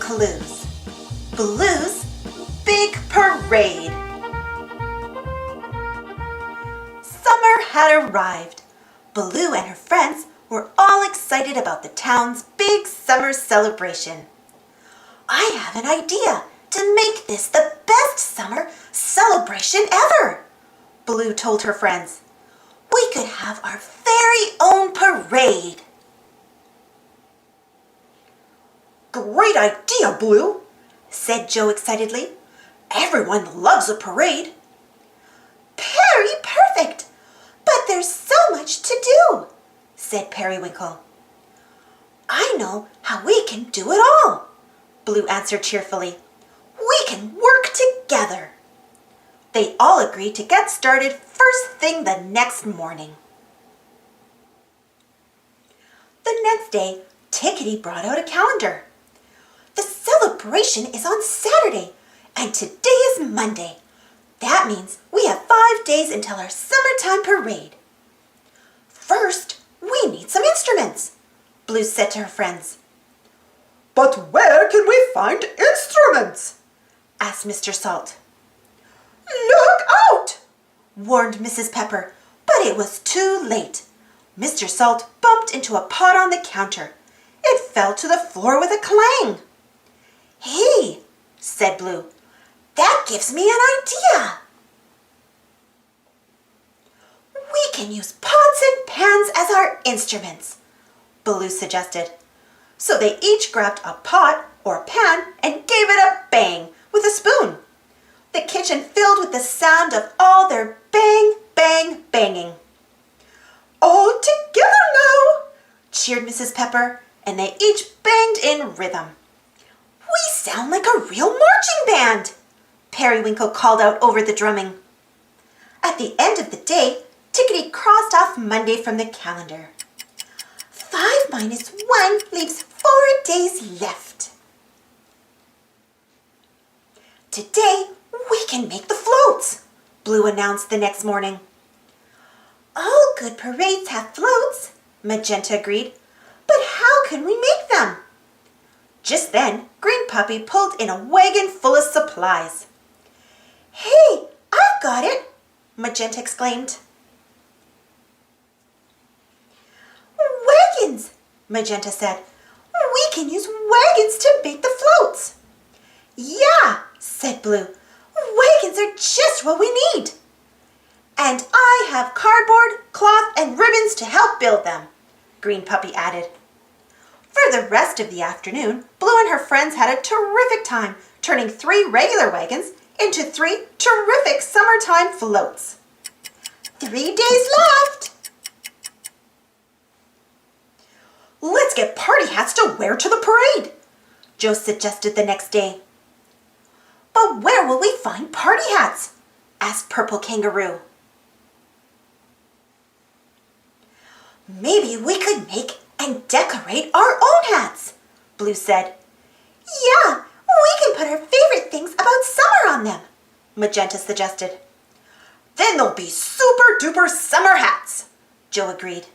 clues. Blue's Big Parade. Summer had arrived. Blue and her friends were all excited about the town's big summer celebration. I have an idea to make this the best summer celebration ever, Blue told her friends. We could have our very own parade. Great idea, Blue, said Joe excitedly. Everyone loves a parade. Very perfect, but there's so much to do, said Periwinkle. I know how we can do it all, Blue answered cheerfully. We can work together. They all agreed to get started first thing the next morning. The next day, Tickety brought out a calendar. The celebration is on Saturday, and today is Monday. That means we have 5 days until our summertime parade. First, we need some instruments, Blue said to her friends. But where can we find instruments? Asked Mr. Salt. Look out! Warned Mrs. Pepper, but it was too late. Mr. Salt bumped into a pot on the counter. It fell to the floor with a clang. Hey, said Blue, that gives me an idea. We can use pots and pans as our instruments, Blue suggested. So they each grabbed a pot or pan and gave it a bang with a spoon. The kitchen filled with the sound of all their bang, bang, banging. All together now, cheered Mrs. Pepper, and they each banged in rhythm. We sound like a real marching band, Periwinkle called out over the drumming. At the end of the day, Tickety crossed off Monday from the calendar. 5 minus 1 leaves 4 days left. Today, we can make the floats, Blue announced the next morning. All good parades have floats, Magenta agreed. But how can we make them? Just then, Green Puppy pulled in a wagon full of supplies. Hey, I've got it, Magenta exclaimed. Wagons, Magenta said. We can use wagons to make the floats. Yeah, said Blue. Wagons are just what we need. And I have cardboard, cloth, and ribbons to help build them, Green Puppy added. For the rest of the afternoon, Blue and her friends had a terrific time turning 3 regular wagons into 3 terrific summertime floats. 3 days left. Let's get party hats to wear to the parade, Joe suggested the next day. But where will we find party hats? Asked Purple Kangaroo. Maybe we could make and decorate our own hats, Blue said. Yeah, we can put our favorite things about summer on them, Magenta suggested. Then they'll be super duper summer hats, Joe agreed.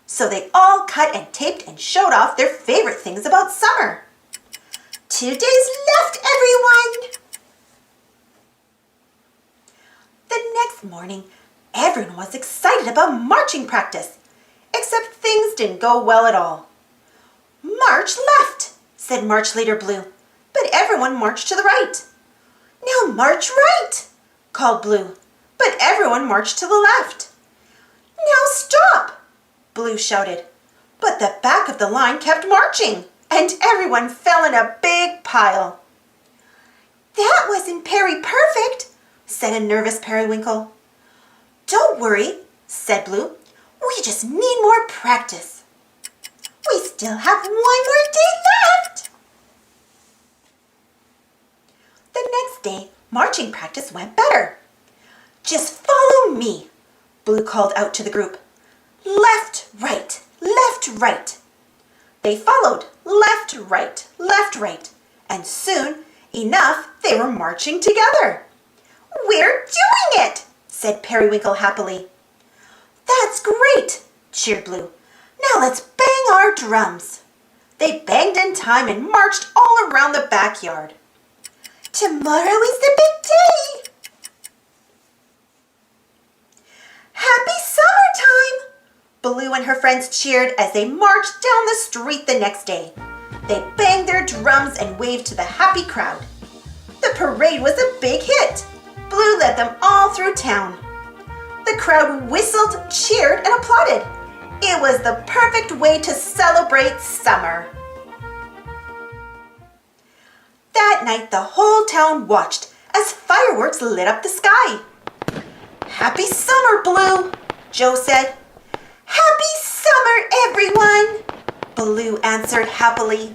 So they all cut and taped and showed off their favorite things about summer. 2 days left, everyone! The next morning, everyone was excited about marching practice, except things didn't go well at all. March left, said March Leader Blue, but everyone marched to the right. Now march right, called Blue, but everyone marched to the left. Now stop, Blue shouted, but the back of the line kept marching, and everyone fell in a big pile. That wasn't Perfect, said a nervous Periwinkle. Don't worry, said Blue. We just need more practice. We still have 1 more day left. The next day, marching practice went better. Just follow me, Blue called out to the group. Left, right, left, right. They followed left, right, and soon enough they were marching together. We're doing it, said Periwinkle happily. That's great, cheered Blue. Now let's bang our drums. They banged in time and marched all around the backyard. Tomorrow is the big day! Happy summertime! Baloo and her friends cheered as they marched down the street the next day. They banged their drums and waved to the happy crowd. The parade was a big hit. Baloo led them all through town. The crowd whistled, cheered, and applauded. It was the perfect way to celebrate summer. That night, the whole town watched as fireworks lit up the sky. Happy summer, Baloo, Joe said. Happy summer, everyone, Baloo answered happily.